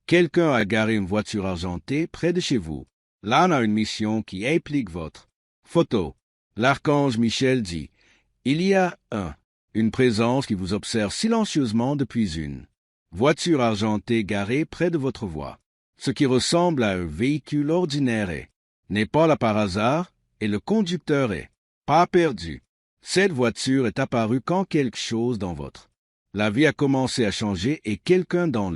Quelqu'un a garé une voiture argentée près de chez vous. Là, on a une mission qui implique votre photo. L'archange Michel dit, il y a une présence qui vous observe silencieusement depuis une voiture argentée garée près de votre voie. Ce qui ressemble à un véhicule ordinaire n'est pas là par hasard et le conducteur est pas perdu. Cette voiture est apparue quand quelque chose dans votre la vie a commencé à changer et quelqu'un dans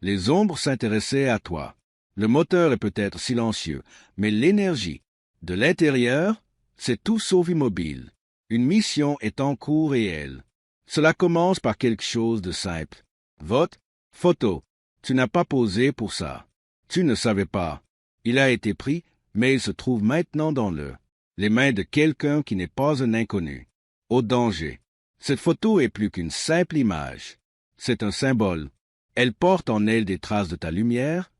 les ombres s'intéressait à toi. Le moteur est peut-être silencieux, mais l'énergie de l'intérieur, c'est tout sauf immobile. Une mission est en cours réel. Cela commence par quelque chose de simple. Votre photo. Tu n'as pas posé pour ça. Tu ne savais pas. Il a été pris, mais il se trouve maintenant dans les mains de quelqu'un qui n'est pas un inconnu. Au danger. Cette photo est plus qu'une simple image. C'est un symbole. Elle porte en elle des traces de ta lumière,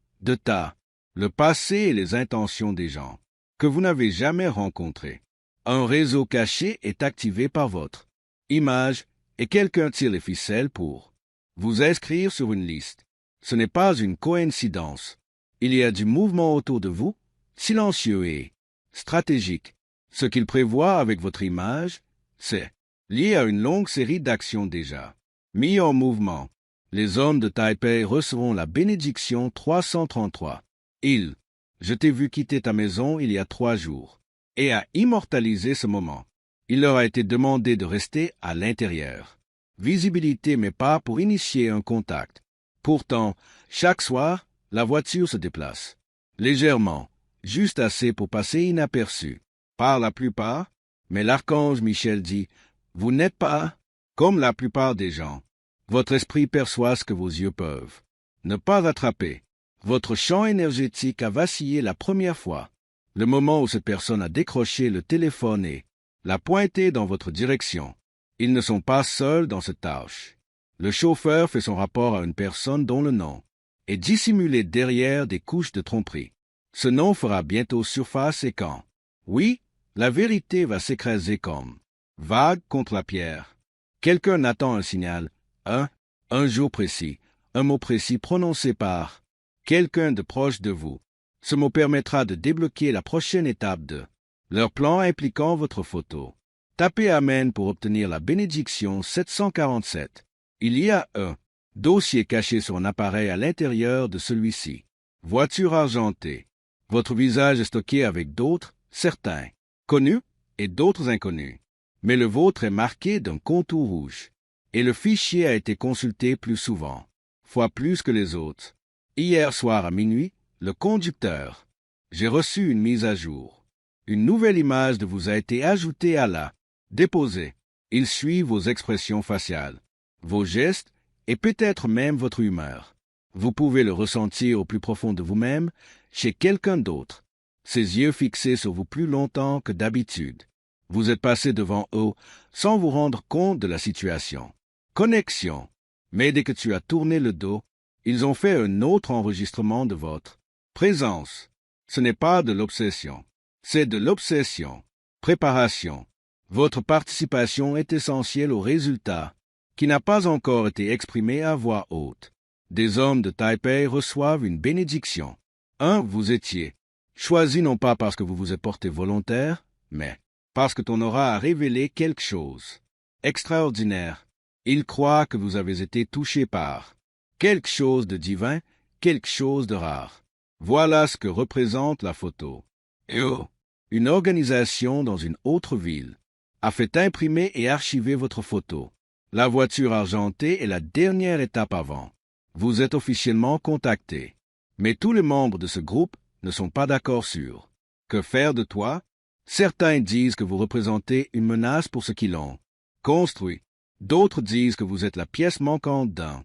le passé et les intentions des gens que vous n'avez jamais rencontrés. Un réseau caché est activé par votre image et quelqu'un tire les ficelles pour vous inscrire sur une liste. Ce n'est pas une coïncidence. Il y a du mouvement autour de vous, silencieux et stratégique. Ce qu'il prévoit avec votre image, c'est lié à une longue série d'actions déjà mises en mouvement. Les hommes de Taipei recevront la bénédiction 333. Je t'ai vu quitter ta maison il y a 3 jours, et a immortalisé ce moment. Il leur a été demandé de rester à l'intérieur. Visibilité mais pas pour initier un contact. Pourtant, chaque soir, la voiture se déplace. Légèrement, juste assez pour passer inaperçu. Par la plupart, mais l'archange Michel dit, vous n'êtes pas comme la plupart des gens. Votre esprit perçoit ce que vos yeux peuvent ne pas attraper. Votre champ énergétique a vacillé la première fois. Le moment où cette personne a décroché le téléphone et l'a pointé dans votre direction. Ils ne sont pas seuls dans cette tâche. Le chauffeur fait son rapport à une personne dont le nom est dissimulé derrière des couches de tromperie. Ce nom fera bientôt surface et quand, oui, la vérité va s'écraser comme vague contre la pierre. Quelqu'un attend un signal, un jour précis, un mot précis prononcé par quelqu'un de proche de vous. Ce mot permettra de débloquer la prochaine étape de leur plan impliquant votre photo. Tapez Amen pour obtenir la bénédiction 747. Il y a un dossier caché sur un appareil à l'intérieur de celui-ci. Voiture argentée. Votre visage est stocké avec d'autres, certains, connus et d'autres inconnus. Mais le vôtre est marqué d'un contour rouge. Et le fichier a été consulté plus souvent, fois plus que les autres. Hier soir à minuit, le conducteur. J'ai reçu une mise à jour. Une nouvelle image de vous a été ajoutée à la déposée. Il suit vos expressions faciales, vos gestes et peut-être même votre humeur. Vous pouvez le ressentir au plus profond de vous-même, chez quelqu'un d'autre. Ses yeux fixés sur vous plus longtemps que d'habitude. Vous êtes passé devant eux sans vous rendre compte de la situation. Connexion. Mais dès que tu as tourné le dos, ils ont fait un autre enregistrement de votre présence. Ce n'est pas de l'obsession, c'est de l'obsession. Préparation. Votre participation est essentielle au résultat, qui n'a pas encore été exprimé à voix haute. Des hommes de Taipei reçoivent une bénédiction. Vous étiez choisi non pas parce que vous vous êtes porté volontaire, mais parce que ton aura a révélé quelque chose extraordinaire. Ils croient que vous avez été touché par quelque chose de divin, quelque chose de rare. Voilà ce que représente la photo. Une organisation dans une autre ville a fait imprimer et archiver votre photo. La voiture argentée est la dernière étape avant. Vous êtes officiellement contacté. Mais tous les membres de ce groupe ne sont pas d'accord sur que faire de toi. Certains disent que vous représentez une menace pour ceux qui l'ont construit. D'autres disent que vous êtes la pièce manquante d'un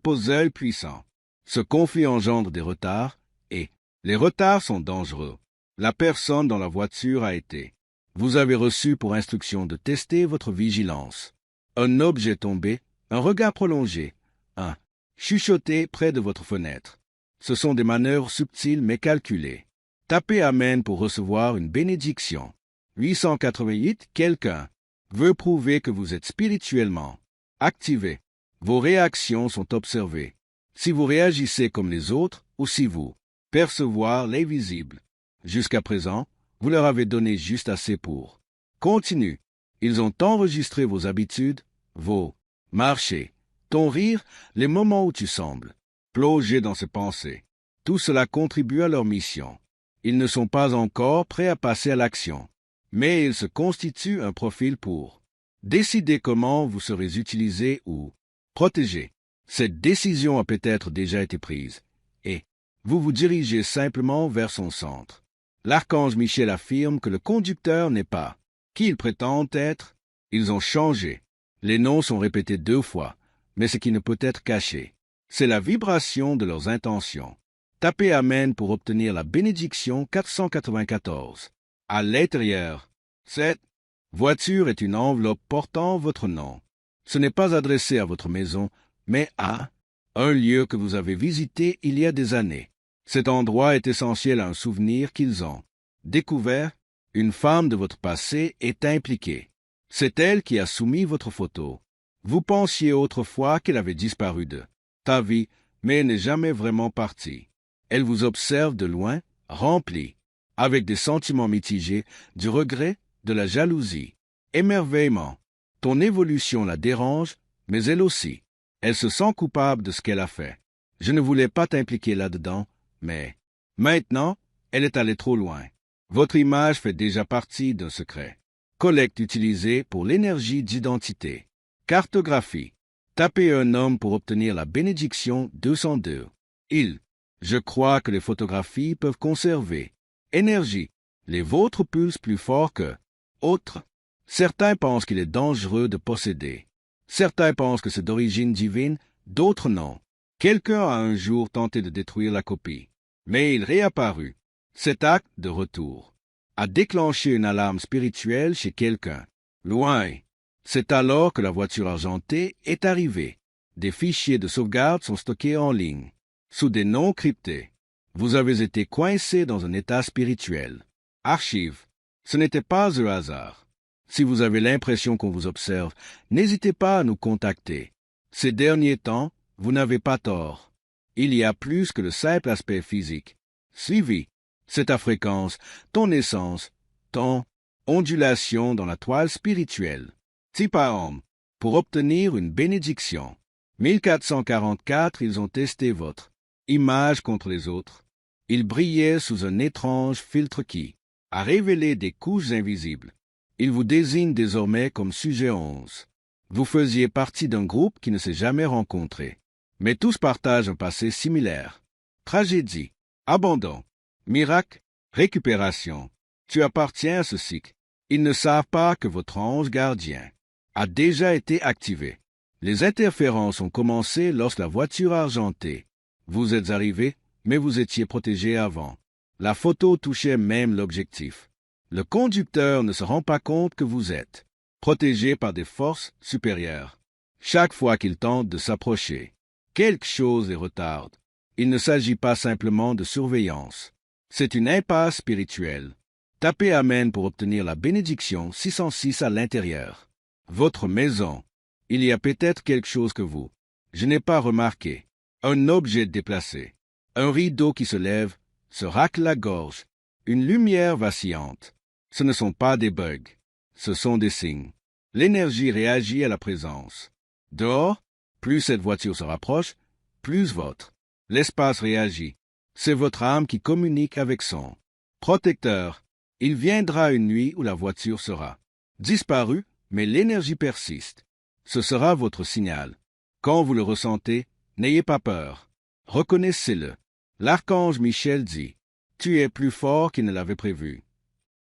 puzzle puissant. Ce conflit engendre des retards, et les retards sont dangereux. La personne dans la voiture a été. Vous avez reçu pour instruction de tester votre vigilance. Un objet tombé, un regard prolongé, un chuchoté près de votre fenêtre. Ce sont des manœuvres subtiles mais calculées. Tapez Amen pour recevoir une bénédiction. 888. Quelqu'un veut prouver que vous êtes spirituellement activé. Vos réactions sont observées. si vous réagissez comme les autres ou si vous percevoir les visibles. Jusqu'à présent, vous leur avez donné juste assez pour. Continue. Ils ont enregistré vos habitudes, vos marchés, ton rire, les moments où tu sembles plonger dans ces pensées. Tout cela contribue à leur mission. Ils ne sont pas encore prêts à passer à l'action, mais ils se constituent un profil pour décider comment vous serez utilisé ou protégé. Cette décision a peut-être déjà été prise, et vous vous dirigez simplement vers son centre. L'archange Michel affirme que le conducteur n'est pas qui il prétend être. Ils ont changé. Les noms sont répétés 2 fois, mais ce qui ne peut être caché, c'est la vibration de leurs intentions. Tapez Amen pour obtenir la bénédiction 494. À l'intérieur, cette voiture est une enveloppe portant votre nom. Ce n'est pas adressé à votre maison, mais à un lieu que vous avez visité il y a des années. Cet endroit est essentiel à un souvenir qu'ils ont découvert. Une femme de votre passé est impliquée. C'est elle qui a soumis votre photo. Vous pensiez autrefois qu'elle avait disparu de ta vie, mais elle n'est jamais vraiment partie. Elle vous observe de loin, remplie, avec des sentiments mitigés, du regret, de la jalousie, émerveillement. Ton évolution la dérange, mais elle aussi. Elle se sent coupable de ce qu'elle a fait. Je ne voulais pas t'impliquer là-dedans, mais maintenant, elle est allée trop loin. Votre image fait déjà partie d'un secret. Collecte utilisée pour l'énergie d'identité. Cartographie. Tapez un homme pour obtenir la bénédiction 202. Je crois que les photographies peuvent conserver. Énergie. Les vôtres pulsent plus fort que autres. Certains pensent qu'il est dangereux de posséder. Certains pensent que c'est d'origine divine, d'autres non. Quelqu'un a un jour tenté de détruire la copie, mais il réapparut. Cet acte de retour a déclenché une alarme spirituelle chez quelqu'un. Loin. C'est alors que la voiture argentée est arrivée. Des fichiers de sauvegarde sont stockés en ligne, sous des noms cryptés. Vous avez été coincé dans un état spirituel. Archive. Ce n'était pas un hasard. Si vous avez l'impression qu'on vous observe, n'hésitez pas à nous contacter. Ces derniers temps, vous n'avez pas tort. Il y a plus que le simple aspect physique. Suivi. C'est ta fréquence, ton essence, ton ondulation dans la toile spirituelle. Tipaom, pour obtenir une bénédiction. 1444, ils ont testé votre image contre les autres. Ils brillaient sous un étrange filtre qui a révélé des couches invisibles. Ils vous désignent désormais comme sujet 11. Vous faisiez partie d'un groupe qui ne s'est jamais rencontré, mais tous partagent un passé similaire. Tragédie, abandon, miracle, récupération. Tu appartiens à ce cycle. Ils ne savent pas que votre ange gardien a déjà été activé. Les interférences ont commencé lorsque la voiture argentée. Vous êtes arrivé, mais vous étiez protégé avant. La photo touchait même l'objectif. Le conducteur ne se rend pas compte que vous êtes protégé par des forces supérieures. Chaque fois qu'il tente de s'approcher, quelque chose les retarde. Il ne s'agit pas simplement de surveillance. C'est une impasse spirituelle. Tapez Amen pour obtenir la bénédiction 606 à l'intérieur. Votre maison. Il y a peut-être quelque chose que vous. Je n'ai pas remarqué. Un objet déplacé. Un rideau qui se lève, se racle la gorge. Une lumière vacillante. Ce ne sont pas des bugs. Ce sont des signes. L'énergie réagit à la présence. Dehors, plus cette voiture se rapproche, plus votre. L'espace réagit. C'est votre âme qui communique avec son protecteur. Il viendra une nuit où la voiture sera disparue, mais l'énergie persiste. Ce sera votre signal. Quand vous le ressentez, n'ayez pas peur. Reconnaissez-le. L'archange Michel dit, « Tu es plus fort qu'il ne l'avait prévu. »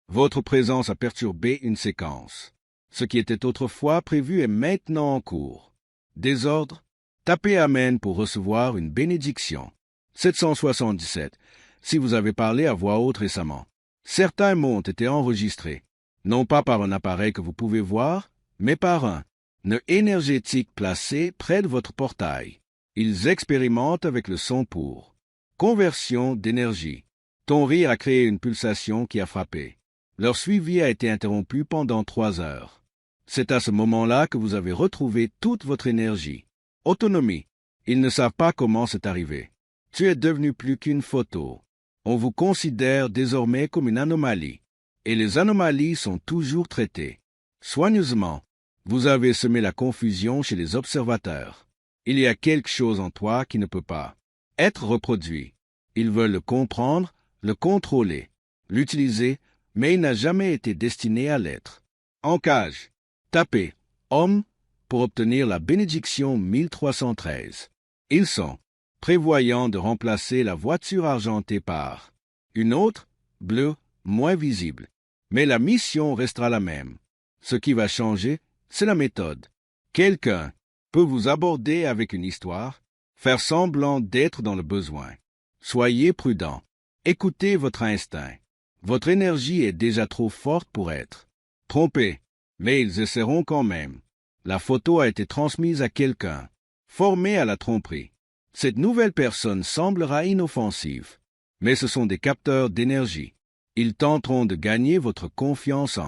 Votre présence a perturbé une séquence. Ce qui était autrefois prévu est maintenant en cours. Désordre. Tapez Amen pour recevoir une bénédiction. 777. Si vous avez parlé à voix haute récemment. Certains mots ont été enregistrés, non pas par un appareil que vous pouvez voir, mais par un nœud énergétique placé près de votre portail. Ils expérimentent avec le son pour conversion d'énergie. Ton rire a créé une pulsation qui a frappé. Leur suivi a été interrompu pendant 3 heures. C'est à ce moment-là que vous avez retrouvé toute votre énergie. Autonomie. Ils ne savent pas comment c'est arrivé. Tu es devenu plus qu'une photo. On vous considère désormais comme une anomalie. Et les anomalies sont toujours traitées. Soigneusement, vous avez semé la confusion chez les observateurs. Il y a quelque chose en toi qui ne peut pas être reproduit. Ils veulent le comprendre, le contrôler, l'utiliser, mais il n'a jamais été destiné à l'être. En cage, tapez « homme » pour obtenir la bénédiction 1313. Ils sont prévoyants de remplacer la voiture argentée par une autre, bleue, moins visible. Mais la mission restera la même. Ce qui va changer, c'est la méthode. Quelqu'un peut vous aborder avec une histoire, faire semblant d'être dans le besoin. Soyez prudent. Écoutez votre instinct. Votre énergie est déjà trop forte pour être trompée, mais ils essaieront quand même. La photo a été transmise à quelqu'un, formé à la tromperie. Cette nouvelle personne semblera inoffensive, mais ce sont des capteurs d'énergie. Ils tenteront de gagner votre confiance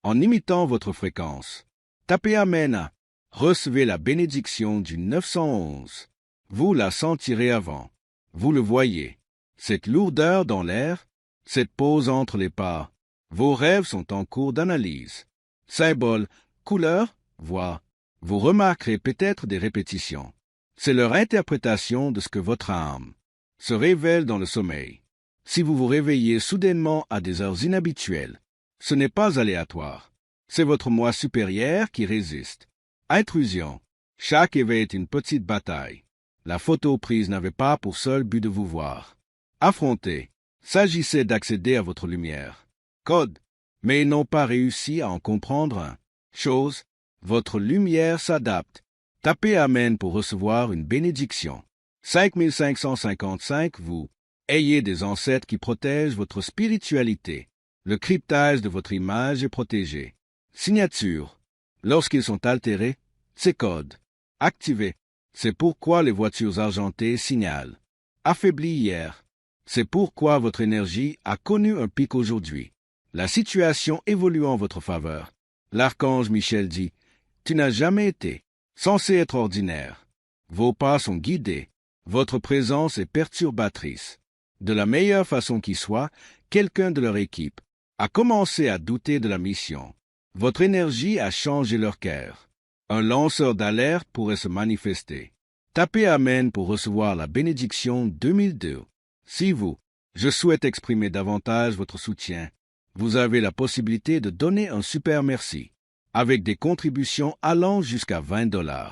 en imitant votre fréquence. Tapez Amen. Recevez la bénédiction du 911. Vous la sentirez avant. Vous le voyez. Cette lourdeur dans l'air, cette pause entre les pas. Vos rêves sont en cours d'analyse. Symboles, couleurs, voix. Vous remarquerez peut-être des répétitions. C'est leur interprétation de ce que votre âme se révèle dans le sommeil. Si vous vous réveillez soudainement à des heures inhabituelles, ce n'est pas aléatoire. C'est votre moi supérieur qui résiste. Intrusion. Chaque éveil est une petite bataille. La photo prise n'avait pas pour seul but de vous voir. Affronter. S'agissait d'accéder à votre lumière. Code. Mais ils n'ont pas réussi à en comprendre un. Chose. Votre lumière s'adapte. Tapez Amen pour recevoir une bénédiction. 5555 vous. Ayez des ancêtres qui protègent votre spiritualité. Le cryptage de votre image est protégé. Signature. Lorsqu'ils sont altérés, c'est code. Activé. C'est pourquoi les voitures argentées signalent. Affaibli hier. C'est pourquoi votre énergie a connu un pic aujourd'hui. La situation évolue en votre faveur. L'archange Michel dit, « Tu n'as jamais été censé être ordinaire. Vos pas sont guidés. Votre présence est perturbatrice. » De la meilleure façon qui soit, quelqu'un de leur équipe a commencé à douter de la mission. Votre énergie a changé leur cœur. Un lanceur d'alerte pourrait se manifester. Tapez Amen pour recevoir la bénédiction 2002. Si vous, je souhaite exprimer davantage votre soutien, vous avez la possibilité de donner un super merci, avec des contributions allant jusqu'à $20.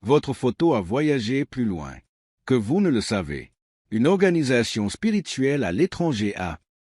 Votre photo a voyagé plus loin que vous ne le savez. Une organisation spirituelle à l'étranger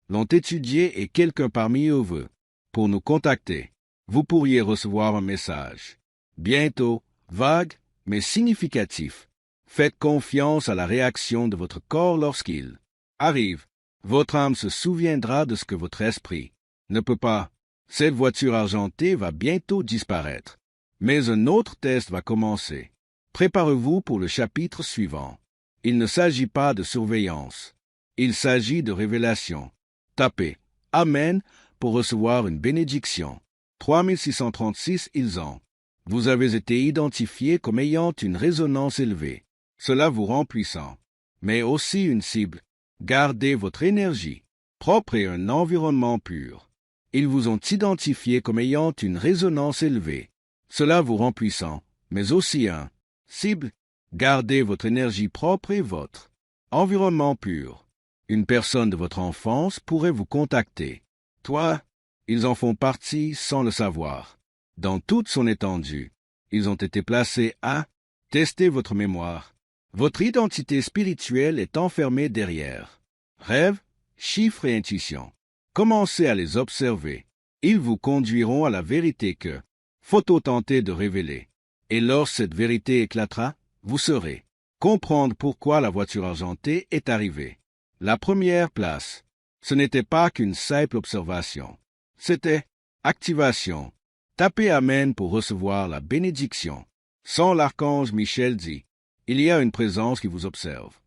l'ont étudié et quelqu'un parmi eux veut. Pour nous contacter, vous pourriez recevoir un message. Bientôt, vague, mais significatif. Faites confiance à la réaction de votre corps lorsqu'il arrive. Votre âme se souviendra de ce que votre esprit ne peut pas. Cette voiture argentée va bientôt disparaître. Mais un autre test va commencer. Préparez-vous pour le chapitre suivant. Il ne s'agit pas de surveillance. Il s'agit de révélation. Tapez Amen pour recevoir une bénédiction. 3636 ils ont. Vous avez été identifié comme ayant une résonance élevée. Cela vous rend puissant, mais aussi une cible. Gardez votre énergie propre et un environnement pur. Ils vous ont identifié comme ayant une résonance élevée. Cela vous rend puissant, mais aussi un cible. Gardez votre énergie propre et votre environnement pur. Une personne de votre enfance pourrait vous contacter. Toi, ils en font partie sans le savoir. Dans toute son étendue, ils ont été placés à tester votre mémoire. Votre identité spirituelle est enfermée derrière rêves, chiffres et intuitions. Commencez à les observer. Ils vous conduiront à la vérité que photo tenter de révéler. Et lorsque cette vérité éclatera, vous saurez comprendre pourquoi la voiture argentée est arrivée. La première place, ce n'était pas qu'une simple observation. C'était activation. Tapez Amen pour recevoir la bénédiction. Sans l'archange Michel dit, il y a une présence qui vous observe.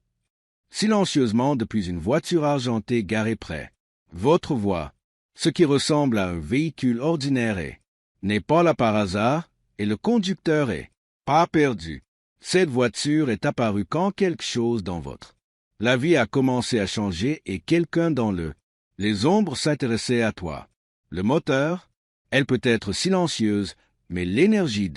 Silencieusement depuis une voiture argentée garée près. Votre voix, ce qui ressemble à un véhicule ordinaire n'est pas là par hasard et le conducteur est pas perdu. Cette voiture est apparue quand quelque chose dans votre. La vie a commencé à changer et quelqu'un dans les ombres s'intéressait à toi. Le moteur, elle peut être silencieuse, mais l'énergie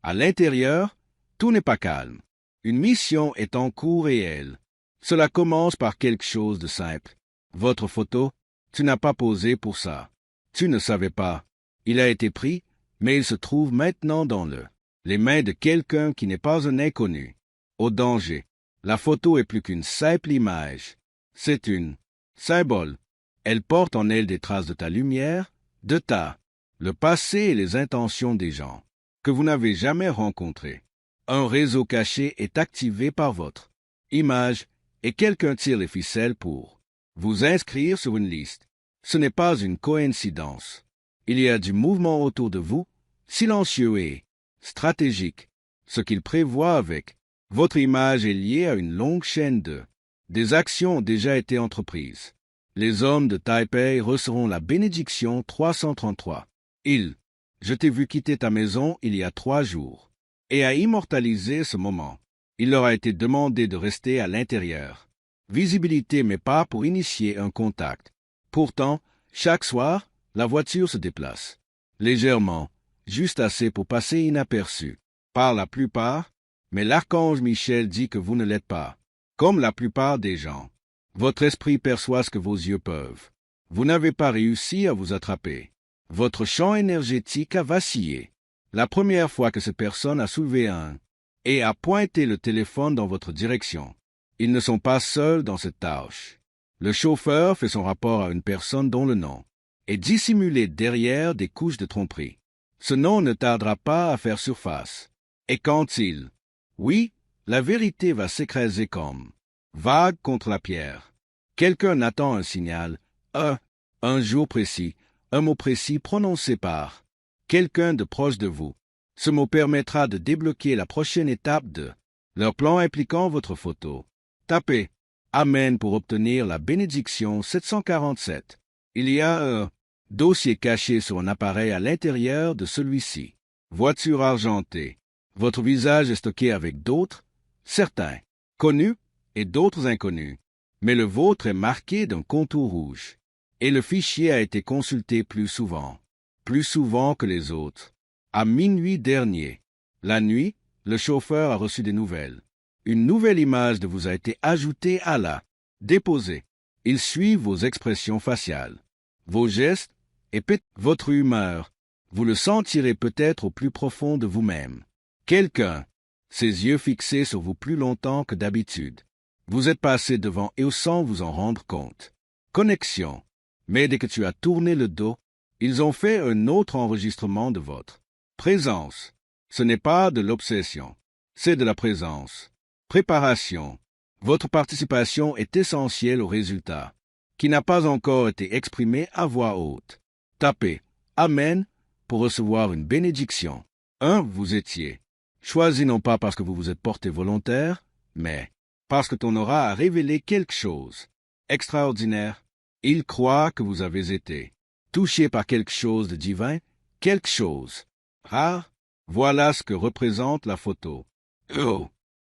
à l'intérieur, tout n'est pas calme. Une mission est en cours réel. Cela commence par quelque chose de simple. Votre photo, tu n'as pas posé pour ça. Tu ne savais pas. Il a été pris, mais il se trouve maintenant dans les mains de quelqu'un qui n'est pas un inconnu. Au danger. La photo est plus qu'une simple image. C'est une symbole. Elle porte en elle des traces de ta lumière, le passé et les intentions des gens que vous n'avez jamais rencontrés. Un réseau caché est activé par votre image et quelqu'un tire les ficelles pour vous inscrire sur une liste. Ce n'est pas une coïncidence. Il y a du mouvement autour de vous, silencieux et stratégique. Ce qu'il prévoit avec votre image est lié à une longue chaîne des actions ont déjà été entreprises. Les hommes de Taipei recevront la bénédiction 333. Je t'ai vu quitter ta maison il y a 3 jours, et à immortaliser ce moment. Il leur a été demandé de rester à l'intérieur. Visibilité mais pas pour initier un contact. Pourtant, chaque soir, la voiture se déplace. Légèrement, juste assez pour passer inaperçu. Par la plupart, mais l'archange Michel dit que vous ne l'êtes pas. Comme la plupart des gens. Votre esprit perçoit ce que vos yeux peuvent. Vous n'avez pas réussi à vous attraper. Votre champ énergétique a vacillé. La première fois que cette personne a soulevé et a pointé le téléphone dans votre direction. Ils ne sont pas seuls dans cette tâche. Le chauffeur fait son rapport à une personne dont le nom est dissimulé derrière des couches de tromperie. Ce nom ne tardera pas à faire surface. Et quand oui, la vérité va s'écraser comme vague contre la pierre. Quelqu'un attend un signal, un jour précis, un mot précis prononcé par quelqu'un de proche de vous. Ce mot permettra de débloquer la prochaine étape de leur plan impliquant votre photo. Tapez Amen pour obtenir la bénédiction 747. Il y a un dossier caché sur un appareil à l'intérieur de celui-ci. Voiture argentée. Votre visage est stocké avec d'autres, certains connus et d'autres inconnus, mais le vôtre est marqué d'un contour rouge, et le fichier a été consulté plus souvent que les autres. À minuit dernier, la nuit, le chauffeur a reçu des nouvelles. Une nouvelle image de vous a été ajoutée à la déposée. Il suit vos expressions faciales, vos gestes et votre humeur. Vous le sentirez peut-être au plus profond de vous-même. Quelqu'un, ses yeux fixés sur vous plus longtemps que d'habitude. Vous êtes passé devant et sans vous en rendre compte. Connexion. Mais dès que tu as tourné le dos, ils ont fait un autre enregistrement de votre présence. Ce n'est pas de l'obsession, c'est de la présence. Préparation. Votre participation est essentielle au résultat, qui n'a pas encore été exprimé à voix haute. Tapez Amen pour recevoir une bénédiction. Vous étiez choisi non pas parce que vous vous êtes porté volontaire, mais parce que ton aura a révélé quelque chose extraordinaire. Il croit que vous avez été touché par quelque chose de divin, quelque chose rare. Voilà ce que représente la photo.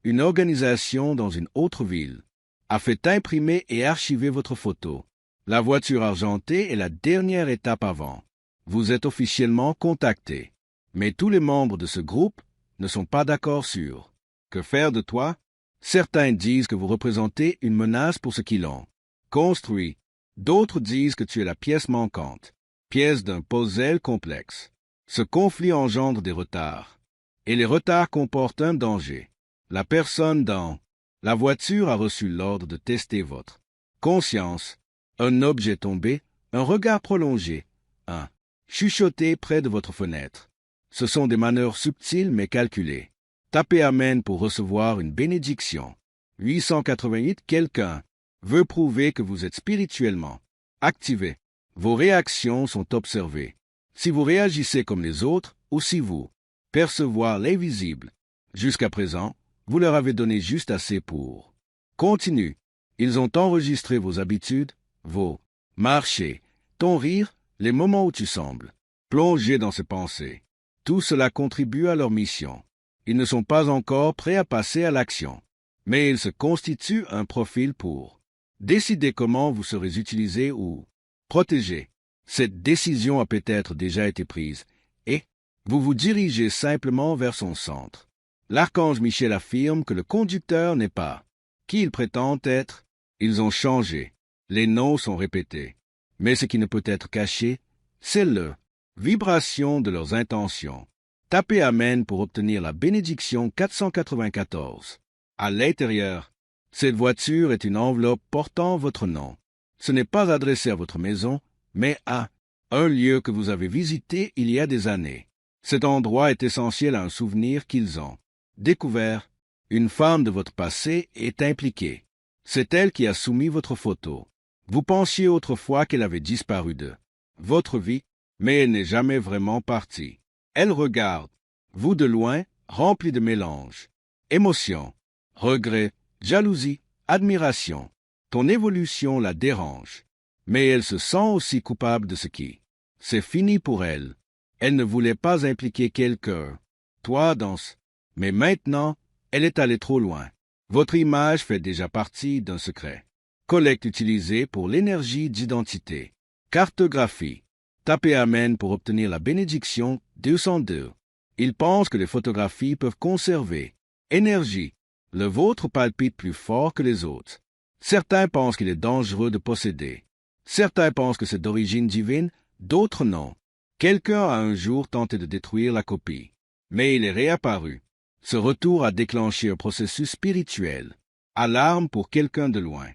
Une organisation dans une autre ville a fait imprimer et archiver votre photo. La voiture argentée est la dernière étape avant. Vous êtes officiellement contacté. Mais tous les membres de ce groupe ne sont pas d'accord sur que faire de toi. Certains disent que vous représentez une menace pour ce qu'ils ont construit. D'autres disent que tu es la pièce manquante, pièce d'un puzzle complexe. Ce conflit engendre des retards, et les retards comportent un danger. La personne dans la voiture a reçu l'ordre de tester votre conscience. Un objet tombé, un regard prolongé, un chuchoté près de votre fenêtre. Ce sont des manœuvres subtiles mais calculées. Tapez Amen pour recevoir une bénédiction. 888. Quelqu'un veut prouver que vous êtes spirituellement activé. Vos réactions sont observées. Si vous réagissez comme les autres ou si vous percevez l'invisible. Jusqu'à présent, vous leur avez donné juste assez pour. Continue. Ils ont enregistré vos habitudes, vos marchés, ton rire, les moments où tu sembles plonger dans ces pensées. Tout cela contribue à leur mission. Ils ne sont pas encore prêts à passer à l'action, mais ils se constituent un profil pour décider comment vous serez utilisé ou protégé. Cette décision a peut-être déjà été prise, et vous vous dirigez simplement vers son centre. L'archange Michel affirme que le conducteur n'est pas qui il prétend être. Ils ont changé. Les noms sont répétés. Mais ce qui ne peut être caché, c'est le vibration de leurs intentions. Tapez Amen pour obtenir la bénédiction 494. À l'intérieur, cette voiture est une enveloppe portant votre nom. Ce n'est pas adressé à votre maison, mais à un lieu que vous avez visité il y a des années. Cet endroit est essentiel à un souvenir qu'ils ont découvert. Une femme de votre passé est impliquée. C'est elle qui a soumis votre photo. Vous pensiez autrefois qu'elle avait disparu de votre vie, mais elle n'est jamais vraiment partie. Elle regarde, vous de loin, rempli de mélange. Émotion, regret, jalousie, admiration. Ton évolution la dérange. Mais elle se sent aussi coupable de ce qui c'est fini pour elle. Elle ne voulait pas impliquer quelqu'un. Toi dans ce... Mais maintenant, elle est allée trop loin. Votre image fait déjà partie d'un secret. Collecte utilisée pour l'énergie d'identité. Cartographie. Tapez Amen pour obtenir la bénédiction 202. Il pense que les photographies peuvent conserver énergie. Le vôtre palpite plus fort que les autres. Certains pensent qu'il est dangereux de posséder. Certains pensent que c'est d'origine divine, d'autres non. Quelqu'un a un jour tenté de détruire la copie, mais il est réapparu. Ce retour a déclenché un processus spirituel. Alarme pour quelqu'un de loin.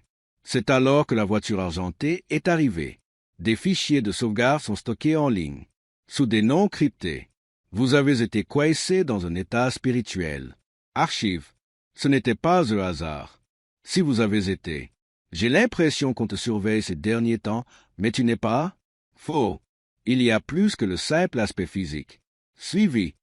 C'est alors que la voiture argentée est arrivée. Des fichiers de sauvegarde sont stockés en ligne, sous des noms cryptés. Vous avez été coincé dans un état spirituel. Archive. Ce n'était pas un hasard. Si vous avez été. J'ai l'impression qu'on te surveille ces derniers temps, mais tu n'es pas. Faux. Il y a plus que le simple aspect physique. Suivi.